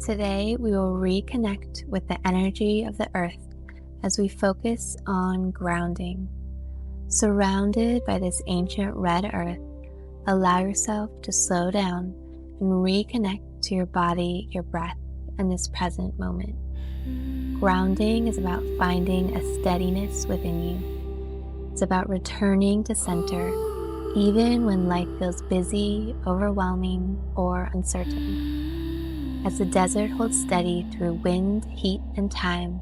Today, we will reconnect with the energy of the earth as we focus on grounding. Surrounded by this ancient red earth, allow yourself to slow down and reconnect to your body, your breath, and this present moment. Grounding is about finding a steadiness within you. It's about returning to center, even when life feels busy, overwhelming, or uncertain. As the desert holds steady through wind, heat, and time,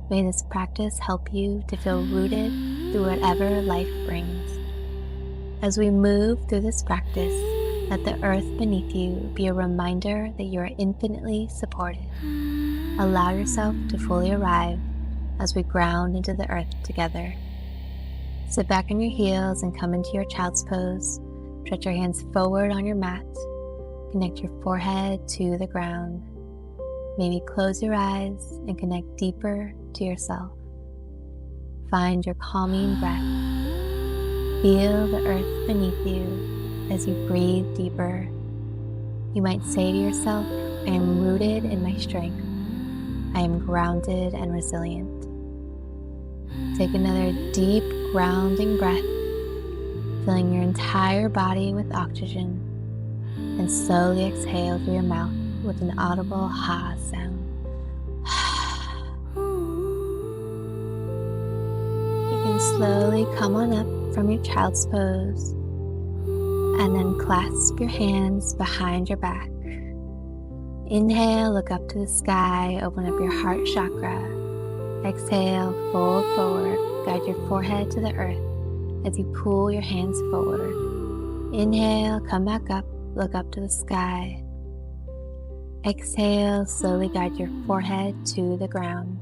may this practice help you to feel rooted through whatever life brings. As we move through this practice, let the earth beneath you be a reminder that you are infinitely supported. Allow yourself to fully arrive as we ground into the earth together. Sit back on your heels and come into your child's pose. Stretch your hands forward on your mat. Connect your forehead to the ground. Maybe close your eyes and connect deeper to yourself. Find your calming breath. Feel the earth beneath you as you breathe deeper. You might say to yourself, I am rooted in my strength. I am grounded and resilient. Take another deep, grounding breath, filling your entire body with oxygen, and slowly exhale through your mouth with an audible ha sound. You can slowly come on up from your child's pose, and then clasp your hands behind your back. Inhale, look up to the sky, open up your heart chakra. Exhale, fold forward, guide your forehead to the earth as you pull your hands forward. Inhale, come back up, look up to the sky. Exhale, slowly guide your forehead to the ground.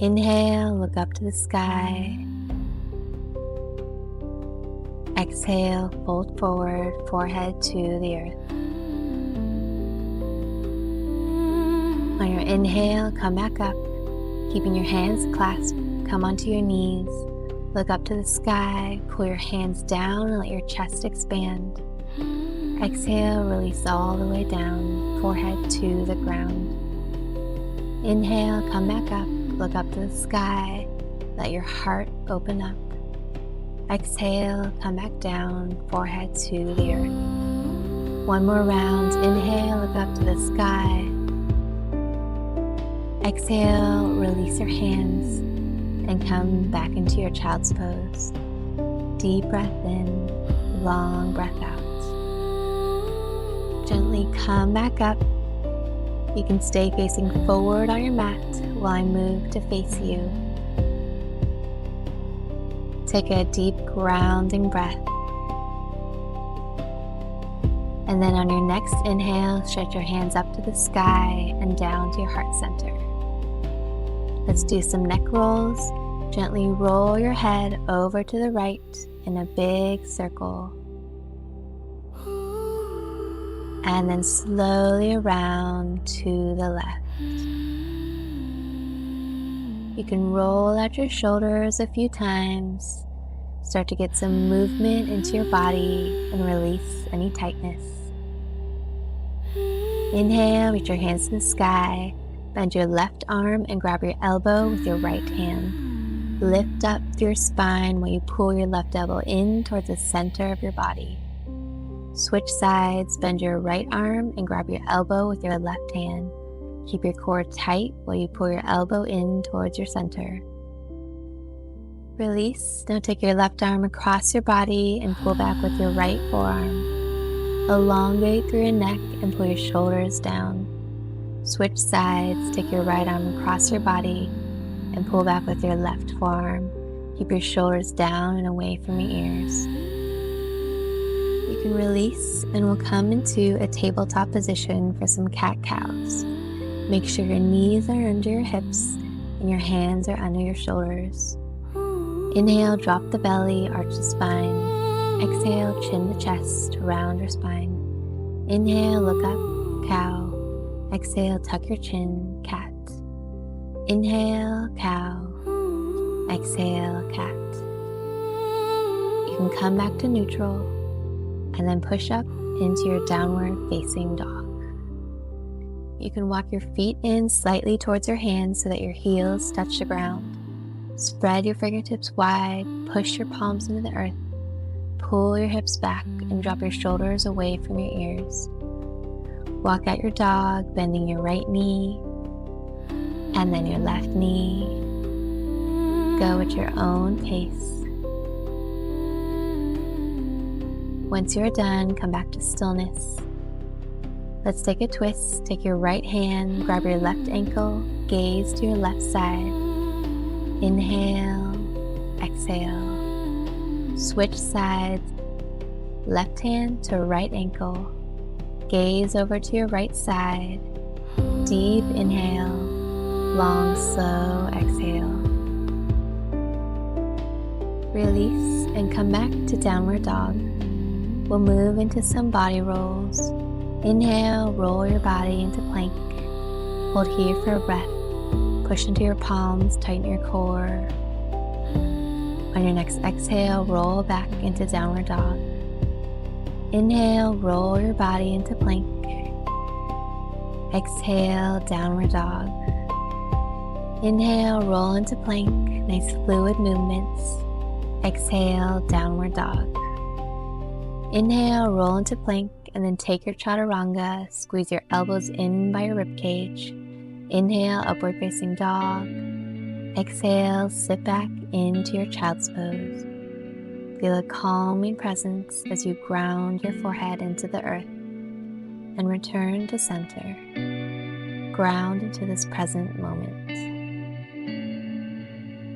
Inhale, look up to the sky. Exhale, fold forward, forehead to the earth. On your inhale, come back up, keeping your hands clasped, come onto your knees, look up to the sky, pull your hands down and let your chest expand. Exhale, release all the way down, forehead to the ground. Inhale, come back up, look up to the sky, let your heart open up. Exhale, come back down, forehead to the earth. One more round, inhale, look up to the sky. Exhale, release your hands and come back into your child's pose. Deep breath in, long breath out. Gently come back up. You can stay facing forward on your mat while I move to face you. Take a deep grounding breath. And then on your next inhale, stretch your hands up to the sky and down to your heart center. Let's do some neck rolls. Gently roll your head over to the right in a big circle. And then slowly around to the left. You can roll out your shoulders a few times. Start to get some movement into your body and release any tightness. Inhale, reach your hands to the sky. Bend your left arm and grab your elbow with your right hand. Lift up through your spine while you pull your left elbow in towards the center of your body. Switch sides, bend your right arm and grab your elbow with your left hand. Keep your core tight while you pull your elbow in towards your center. Release. Now take your left arm across your body and pull back with your right forearm. Elongate through your neck and pull your shoulders down. Switch sides, take your right arm across your body and pull back with your left forearm. Keep your shoulders down and away from your ears. You can release and we'll come into a tabletop position for some cat-cows. Make sure your knees are under your hips and your hands are under your shoulders. Inhale, drop the belly, arch the spine. Exhale, chin the chest, round your spine. Inhale, look up, cow. Exhale, tuck your chin, cat. Inhale, cow. Exhale, cat. You can come back to neutral and then push up into your downward facing dog. You can walk your feet in slightly towards your hands so that your heels touch the ground. Spread your fingertips wide, push your palms into the earth, pull your hips back, and drop your shoulders away from your ears. Walk out your dog, bending your right knee, and then your left knee. Go at your own pace. Once you're done, come back to stillness. Let's take a twist. Take your right hand, grab your left ankle, gaze to your left side. Inhale, exhale. Switch sides, left hand to right ankle. Gaze over to your right side. Deep inhale, long, slow exhale. Release and come back to downward dog. We'll move into some body rolls. Inhale, roll your body into plank. Hold here for a breath. Push into your palms, tighten your core. On your next exhale, roll back into downward dog. Inhale, roll your body into plank. Exhale, downward dog. Inhale, roll into plank. Nice fluid movements. Exhale, downward dog. Inhale, roll into plank, and then take your chaturanga. Squeeze your elbows in by your ribcage. Inhale, upward facing dog. Exhale, sit back into your child's pose. Feel a calming presence as you ground your forehead into the earth and return to center. Ground into this present moment.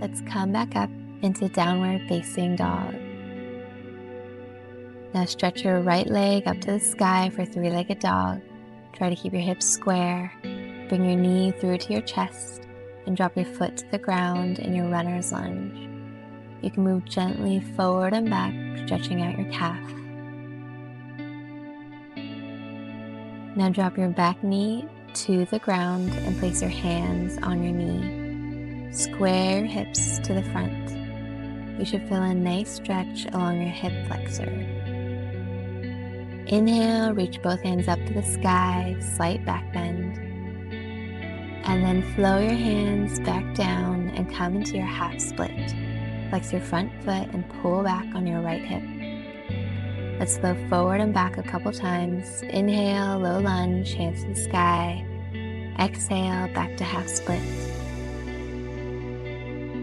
Let's come back up into downward facing dog. Now stretch your right leg up to the sky for three-legged dog. Try to keep your hips square. Bring your knee through to your chest and drop your foot to the ground in your runner's lunge. You can move gently forward and back, stretching out your calf. Now drop your back knee to the ground and place your hands on your knee. Square your hips to the front. You should feel a nice stretch along your hip flexor. Inhale, reach both hands up to the sky, slight back bend. And then flow your hands back down and come into your half split. Flex your front foot and pull back on your right hip. Let's flow forward and back a couple times. Inhale, low lunge, hands to the sky. Exhale, back to half split.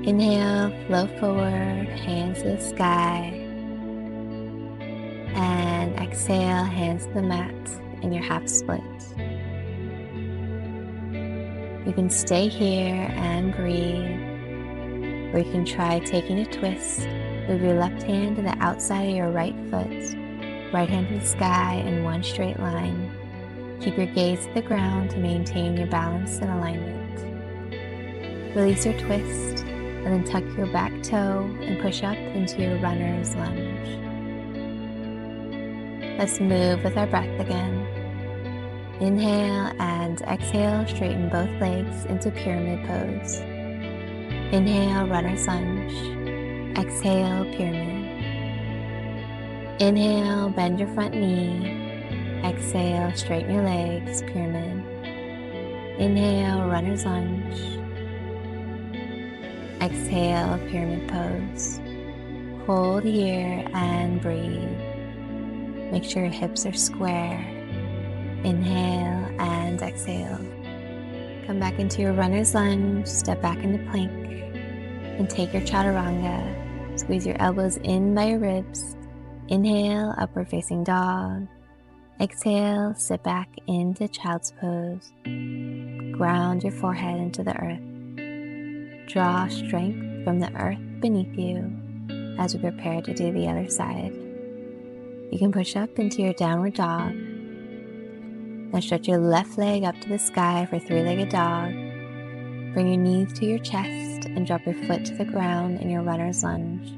Inhale, flow forward, hands to the sky. And exhale, hands to the mat in your half split. You can stay here and breathe, or you can try taking a twist. Move your left hand to the outside of your right foot, right hand to the sky in one straight line. Keep your gaze to the ground to maintain your balance and alignment. Release your twist, and then tuck your back toe and push up into your runner's lunge. Let's move with our breath again. Inhale and exhale, straighten both legs into pyramid pose. Inhale, runner's lunge. Exhale, pyramid. Inhale, bend your front knee. Exhale, straighten your legs, pyramid. Inhale, runner's lunge. Exhale, pyramid pose. Hold here and breathe. Make sure your hips are square. Inhale and exhale. Come back into your runner's lunge, step back into plank, and take your chaturanga. Squeeze your elbows in by your ribs. Inhale, upward facing dog. Exhale, sit back into child's pose. Ground your forehead into the earth. Draw strength from the earth beneath you as we prepare to do the other side. You can push up into your downward dog. Now stretch your left leg up to the sky for three-legged dog. Bring your knees to your chest and drop your foot to the ground in your runner's lunge.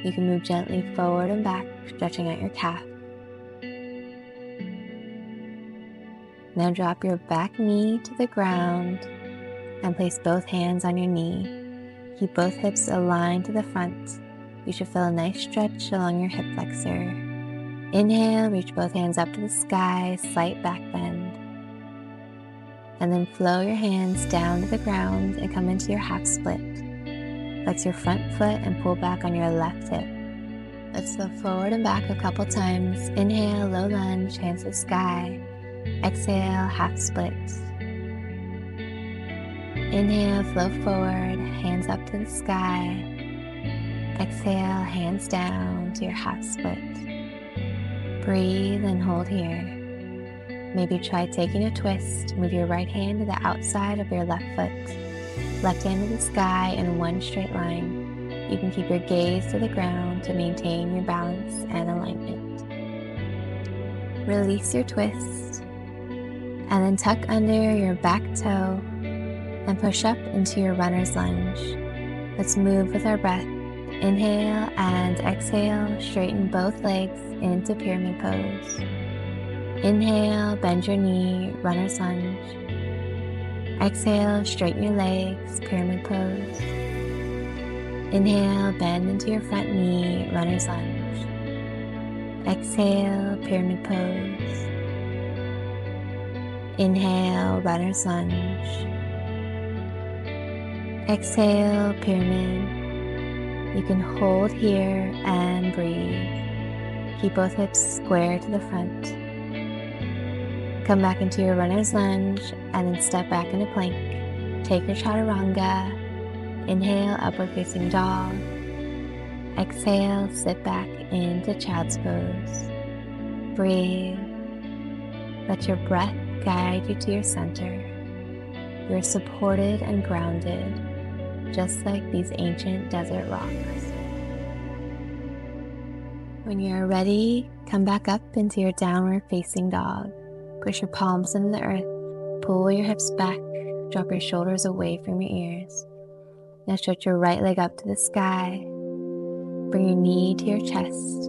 You can move gently forward and back, stretching out your calf. Now drop your back knee to the ground and place both hands on your knee. Keep both hips aligned to the front. You should feel a nice stretch along your hip flexor. Inhale, reach both hands up to the sky, slight back bend. and then flow your hands down to the ground and come into your half split. Flex your front foot and pull back on your left hip. Let's flow forward and back a couple times. Inhale, low lunge, hands to the sky. Exhale, half split. Inhale, flow forward, hands up to the sky. Exhale, hands down to your half split. Breathe and hold here. Maybe try taking a twist. Move your right hand to the outside of your left foot. Left hand to the sky in one straight line. You can keep your gaze to the ground to maintain your balance and alignment. Release your twist and then tuck under your back toe and push up into your runner's lunge. Let's move with our breath. Inhale and exhale, straighten both legs into pyramid pose. Inhale, bend your knee, runner's lunge. Exhale, straighten your legs, pyramid pose. Inhale, bend into your front knee, runner's lunge. Exhale, pyramid pose. Inhale, runner's lunge. Exhale, pyramid. You can hold here and breathe. Keep both hips square to the front. Come back into your runner's lunge and then step back into plank. Take your chaturanga. Inhale, upward facing dog. Exhale, sit back into child's pose. Breathe. Let your breath guide you to your center. You're supported and grounded, just like these ancient desert rocks. When you're ready, come back up into your downward facing dog. Push your palms into the earth, pull your hips back, drop your shoulders away from your ears. Now stretch your right leg up to the sky. Bring your knee to your chest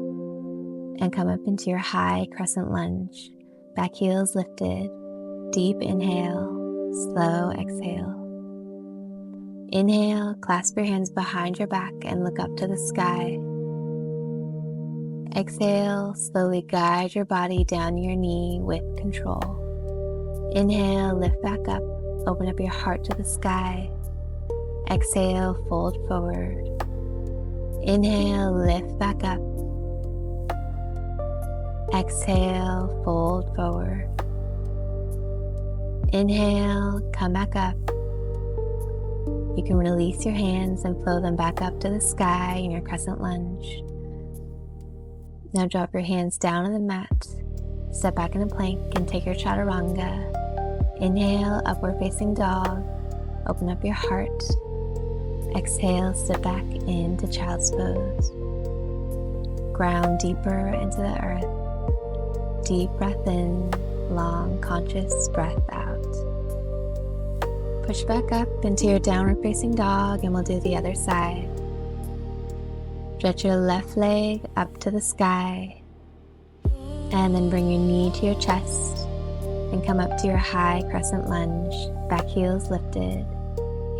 and come up into your high crescent lunge. Back heels lifted, deep inhale, slow exhale. Inhale, clasp your hands behind your back and look up to the sky. Exhale, slowly guide your body down your knee with control. Inhale, lift back up, open up your heart to the sky. Exhale, fold forward. Inhale, lift back up. Exhale, fold forward. Inhale, come back up. You can release your hands and flow them back up to the sky in your crescent lunge. Now drop your hands down on the mat, step back into plank and take your chaturanga. Inhale, upward facing dog, open up your heart. Exhale, step back into child's pose. Ground deeper into the earth. Deep breath in, long conscious breath out. Push back up into your downward facing dog and we'll do the other side. Stretch your left leg up to the sky and then bring your knee to your chest and come up to your high crescent lunge. Back heels lifted,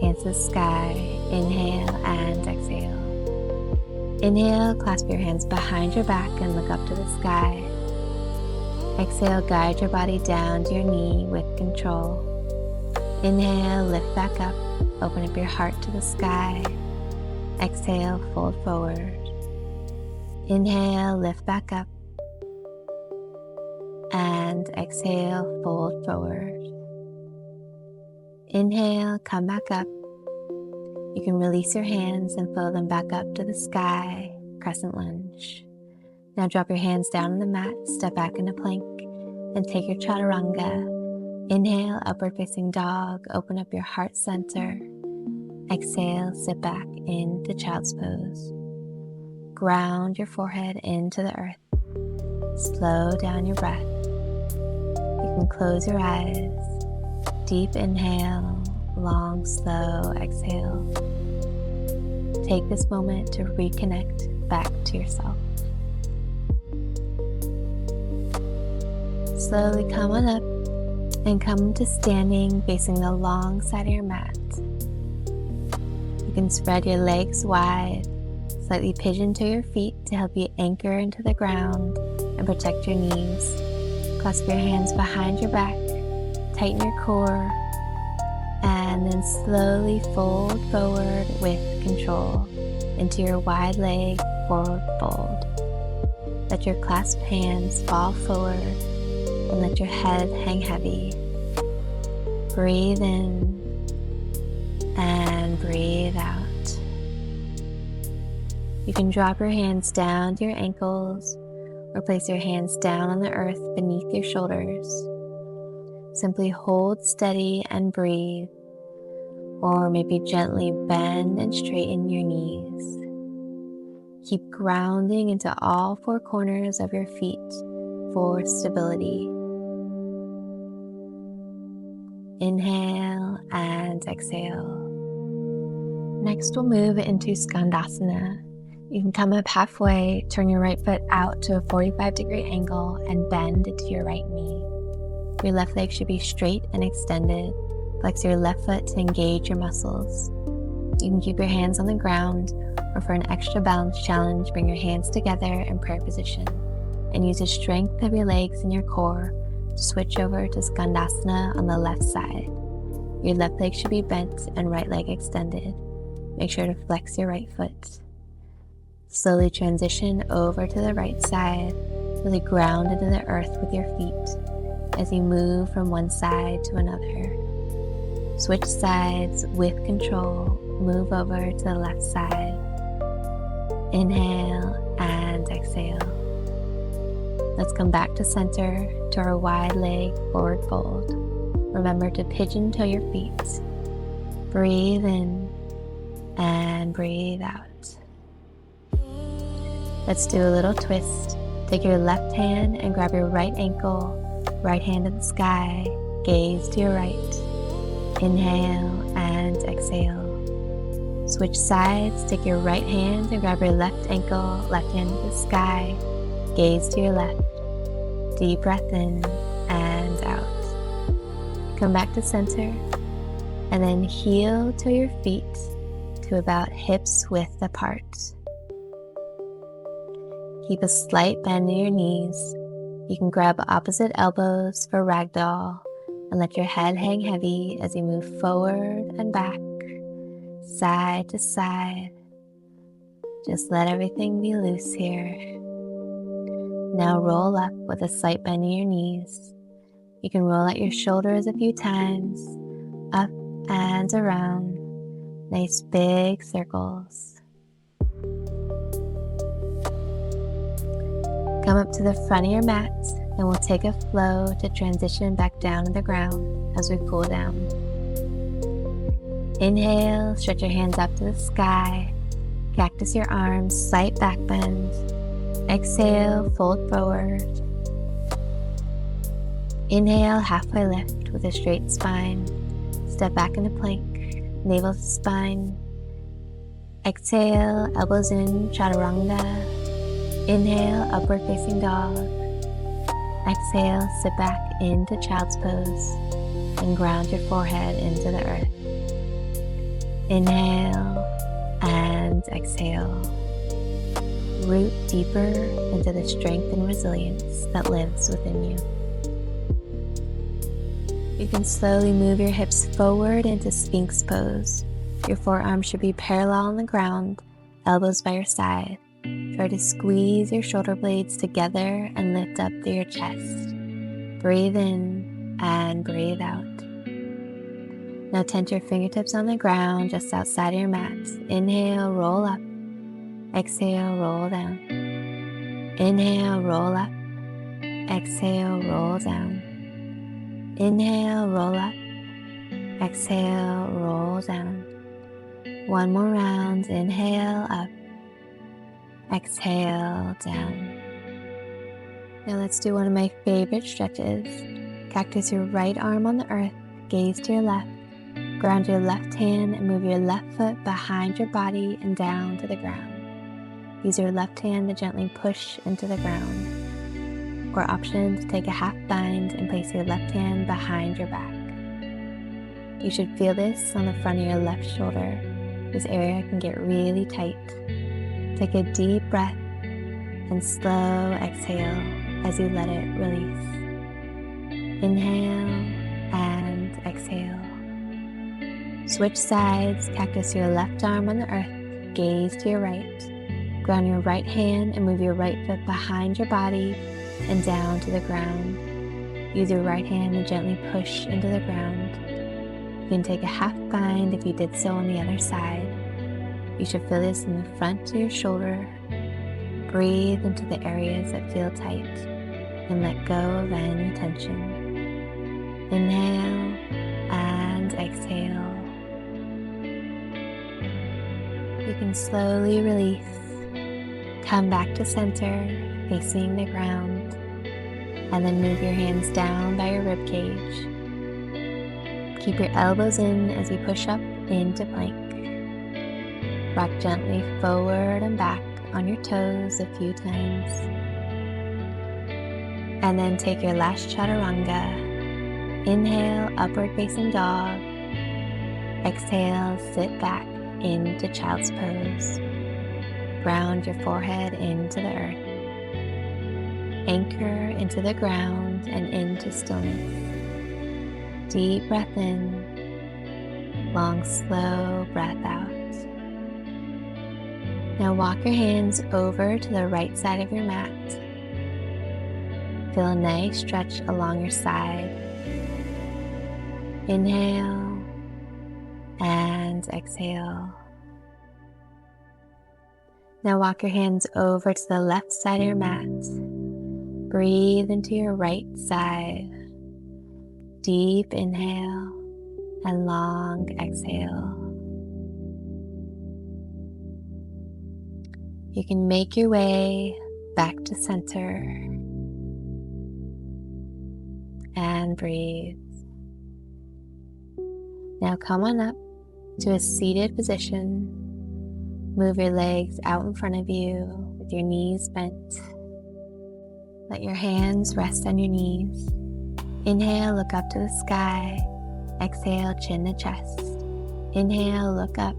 hands to the sky. Inhale and exhale. Inhale, clasp your hands behind your back and look up to the sky. Exhale, guide your body down to your knee with control. Inhale, lift back up, open up your heart to the sky. Exhale, fold forward. Inhale, lift back up. And exhale, fold forward. Inhale, come back up. You can release your hands and flow them back up to the sky, crescent lunge. Now drop your hands down on the mat, step back into plank, and take your chaturanga. Inhale, upward facing dog, open up your heart center. Exhale, sit back into child's pose. Ground your forehead into the earth. Slow down your breath. You can close your eyes. Deep inhale, long, slow exhale. Take this moment to reconnect back to yourself. Slowly come on up and come to standing facing the long side of your mat. You can spread your legs wide, slightly pigeon to your feet to help you anchor into the ground and protect your knees. Clasp your hands behind your back, tighten your core, and then slowly fold forward with control into your wide leg forward fold. Let your clasped hands fall forward and let your head hang heavy. Breathe in and breathe out. You can drop your hands down to your ankles or place your hands down on the earth beneath your shoulders. Simply hold steady and breathe, or maybe gently bend and straighten your knees. Keep grounding into all four corners of your feet for stability. Inhale and exhale. Next, we'll move into Skandasana. You can come up halfway, turn your right foot out to a 45-degree angle, and bend into your right knee. Your left leg should be straight and extended. Flex your left foot to engage your muscles. You can keep your hands on the ground, or for an extra balance challenge, bring your hands together in prayer position and use the strength of your legs and your core to switch over to Skandasana on the left side. Your left leg should be bent and right leg extended. Make sure to flex your right foot. Slowly transition over to the right side, really ground into the earth with your feet as you move from one side to another. Switch sides with control, move over to the left side. Inhale and exhale. Let's come back to center to our wide leg forward fold. Remember to pigeon toe your feet. Breathe in and breathe out. Let's do a little twist. Take your left hand and grab your right ankle, right hand to the sky, gaze to your right. Inhale and exhale. Switch sides, take your right hand and grab your left ankle, left hand to the sky, gaze to your left. Deep breath in and out. Come back to center and then heel to your feet to about hips width apart. Keep a slight bend in your knees. You can grab opposite elbows for ragdoll and let your head hang heavy as you move forward and back, side to side. Just let everything be loose here. Now roll up with a slight bend in your knees. You can roll out your shoulders a few times, up and around, nice big circles. Come up to the front of your mat and we'll take a flow to transition back down to the ground as we cool down. Inhale, stretch your hands up to the sky, cactus your arms, slight back bend. Exhale, fold forward. Inhale, halfway lift with a straight spine. Step back into plank, navel to spine. Exhale, elbows in, chaturanga. Inhale, upward facing dog. Exhale, sit back into child's pose and ground your forehead into the earth. Inhale and exhale. Root deeper into the strength and resilience that lives within you. You can slowly move your hips forward into Sphinx pose. Your forearms should be parallel on the ground, elbows by your side. Try to squeeze your shoulder blades together and lift up through your chest. Breathe in and breathe out. Now tent your fingertips on the ground just outside of your mat. Inhale, roll up. Exhale, roll down. Inhale, roll up. Exhale, roll down. Inhale, roll up. Exhale, roll down. One more round. Inhale, up. Exhale, down. Now let's do one of my favorite stretches. Cactus your right arm on the earth, gaze to your left. Ground your left hand and move your left foot behind your body and down to the ground. Use your left hand to gently push into the ground. Or option to take a half bind and place your left hand behind your back. You should feel this on the front of your left shoulder. This area can get really tight. Take a deep breath and slow exhale as you let it release. Inhale and Switch sides, cactus your left arm on the earth, gaze to your right. Ground your right hand and move your right foot behind your body and down to the ground. Use your right hand to gently push into the ground. You can take a half bind if you did so on the other side. You should feel this in the front of your shoulder. Breathe into the areas that feel tight and let go of any tension. Inhale and exhale. You can slowly release. Come back to center, facing the ground, and then move your hands down by your rib cage. Keep your elbows in as you push up into plank. Rock gently forward and back on your toes a few times. And then take your last chaturanga. Inhale, upward facing dog. Exhale, sit back into child's pose. Ground your forehead into the earth. Anchor into the ground and into stillness. Deep breath in, long, slow breath out. Now walk your hands over to the right side of your mat. Feel a nice stretch along your side. Inhale and exhale. Now walk your hands over to the left side of your mat. Breathe into your right side. Deep inhale and long exhale. You can make your way back to center and breathe. Now come on up to a seated position. Move your legs out in front of you with your knees bent. Let your hands rest on your knees. Inhale, look up to the sky. Exhale, chin to chest. Inhale, look up.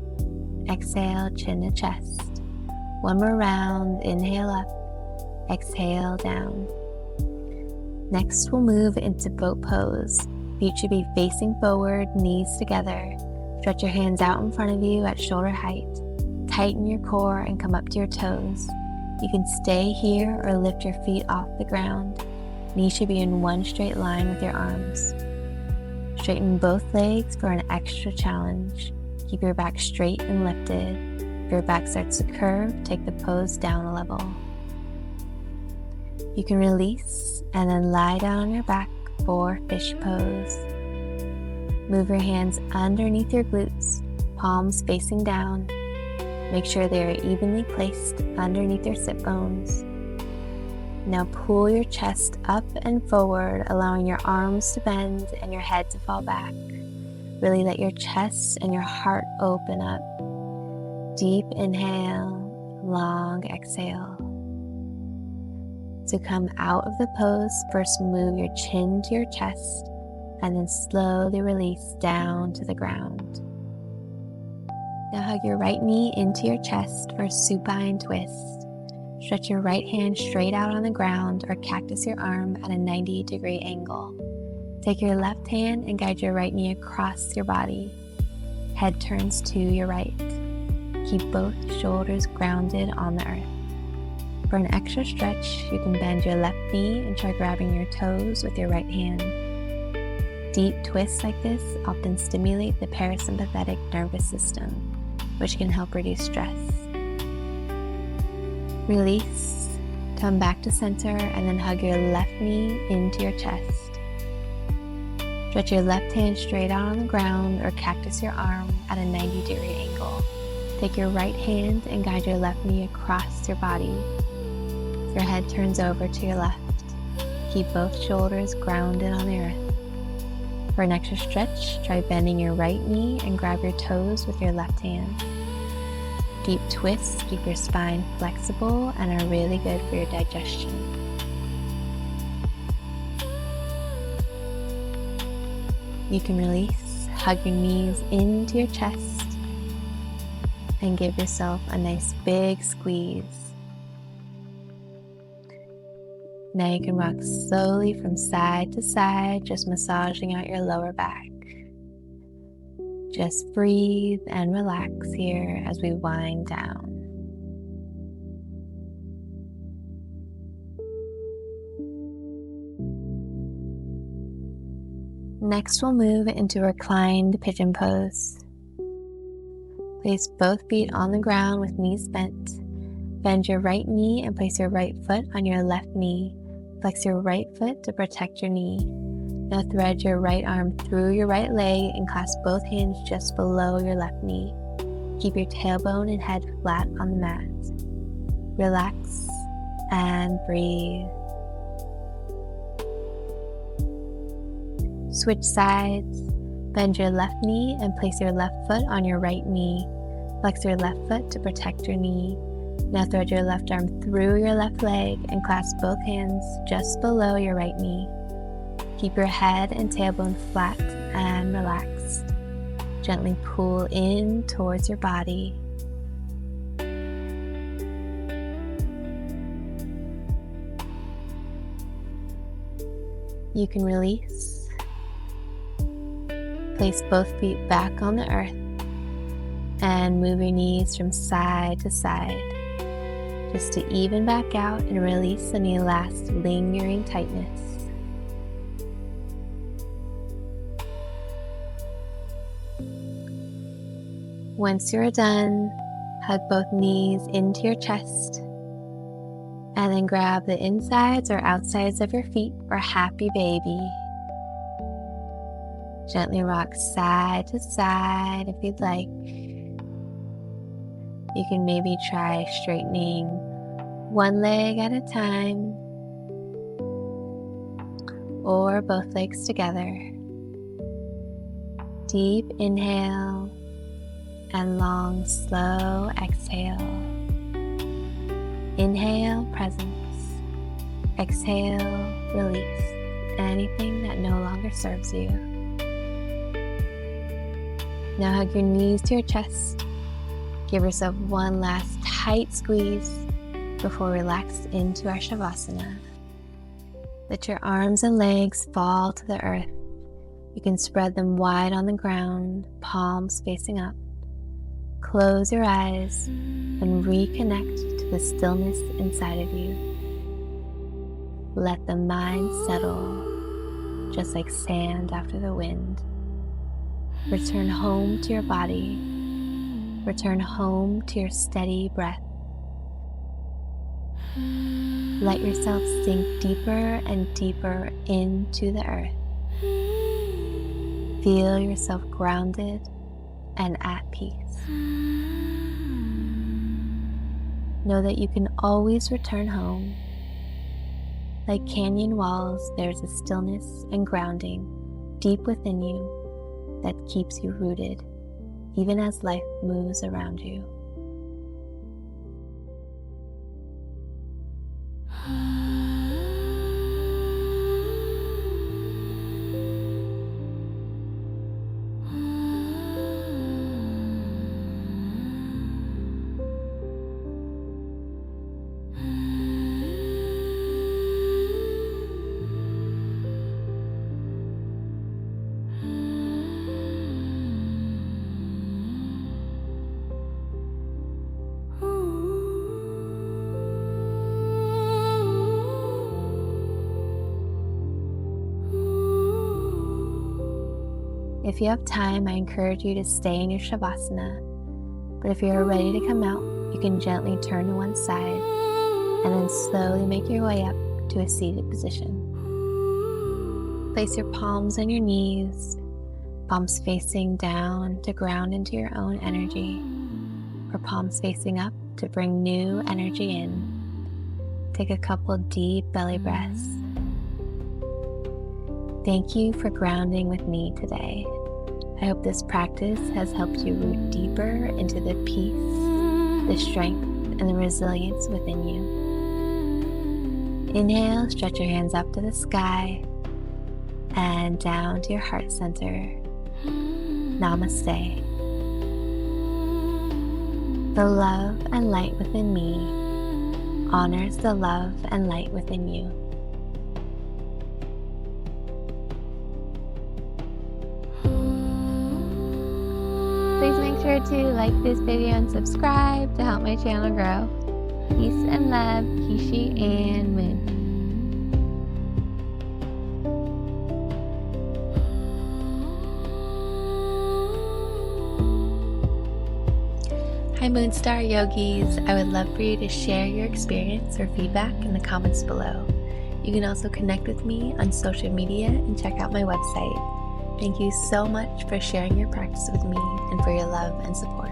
Exhale, chin to chest. One more round. Inhale up. Exhale down. Next, we'll move into boat pose. Feet should be facing forward, knees together. Stretch your hands out in front of you at shoulder height. Tighten your core and come up to your toes. You can stay here or lift your feet off the ground. Knees should be in one straight line with your arms. Straighten both legs for an extra challenge. Keep your back straight and lifted. If your back starts to curve, take the pose down a level. You can release and then lie down on your back for fish pose. Move your hands underneath your glutes, palms facing down. Make sure they are evenly placed underneath your sit bones. Now pull your chest up and forward, allowing your arms to bend and your head to fall back. Really let your chest and your heart open up. Deep inhale, long exhale. To come out of the pose, first move your chin to your chest and then slowly release down to the ground. Now hug your right knee into your chest for a supine twist. Stretch your right hand straight out on the ground or cactus your arm at a 90-degree angle. Take your left hand and guide your right knee across your body. Head turns to your right. Keep both shoulders grounded on the earth. For an extra stretch, you can bend your left knee and try grabbing your toes with your right hand. Deep twists like this often stimulate the parasympathetic nervous system, which can help reduce stress. Release, come back to center, and then hug your left knee into your chest. Stretch your left hand straight out on the ground or cactus your arm at a 90-degree angle. Take your right hand and guide your left knee across your body. Your head turns over to your left. Keep both shoulders grounded on the earth. For an extra stretch, try bending your right knee and grab your toes with your left hand. Deep twists keep your spine flexible and are really good for your digestion. You can release, hug your knees into your chest, and give yourself a nice big squeeze. Now you can rock slowly from side to side, just massaging out your lower back. Just breathe and relax here as we wind down. Next, we'll move into reclined pigeon pose. Place both feet on the ground with knees bent. Bend your right knee and place your right foot on your left knee. Flex your right foot to protect your knee. Now thread your right arm through your right leg and clasp both hands just below your left knee. Keep your tailbone and head flat on the mat. Relax and breathe. Switch sides. Bend your left knee and place your left foot on your right knee. Flex your left foot to protect your knee. Now thread your left arm through your left leg and clasp both hands just below your right knee. Keep your head and tailbone flat and relaxed. Gently pull in towards your body. You can release. Place both feet back on the earth and move your knees from side to side, just to even back out and release any last lingering tightness. Once you're done, hug both knees into your chest and then grab the insides or outsides of your feet for happy baby. Gently rock side to side if you'd like. You can maybe try straightening one leg at a time or both legs together. Deep inhale and long, slow exhale. Inhale, presence. Exhale, release anything that no longer serves you. Now hug your knees to your chest. Give yourself one last tight squeeze before relax into our Shavasana. Let your arms and legs fall to the earth. You can spread them wide on the ground, palms facing up. Close your eyes and reconnect to the stillness inside of you. Let the mind settle, just like sand after the wind. Return home to your body. Return home to your steady breath. Let yourself sink deeper and deeper into the earth. Feel yourself grounded and at peace. Know that you can always return home. Like canyon walls, there's a stillness and grounding deep within you that keeps you rooted, even as life moves around you. If you have time, I encourage you to stay in your Shavasana, but if you're ready to come out, you can gently turn to one side and then slowly make your way up to a seated position. Place your palms on your knees, palms facing down to ground into your own energy, or palms facing up to bring new energy in. Take a couple deep belly breaths. Thank you for grounding with me today. I hope this practice has helped you root deeper into the peace, the strength, and the resilience within you. Inhale, stretch your hands up to the sky and down to your heart center. Namaste. The love and light within me honors the love and light within you. sure to like this video and subscribe to help my channel grow. Peace and love, Kishi and Moon. Hi Moonstar Yogis, I would love for you to share your experience or feedback in the comments below. You can also connect with me on social media and check out my website. Thank you so much for sharing your practice with me and for your love and support.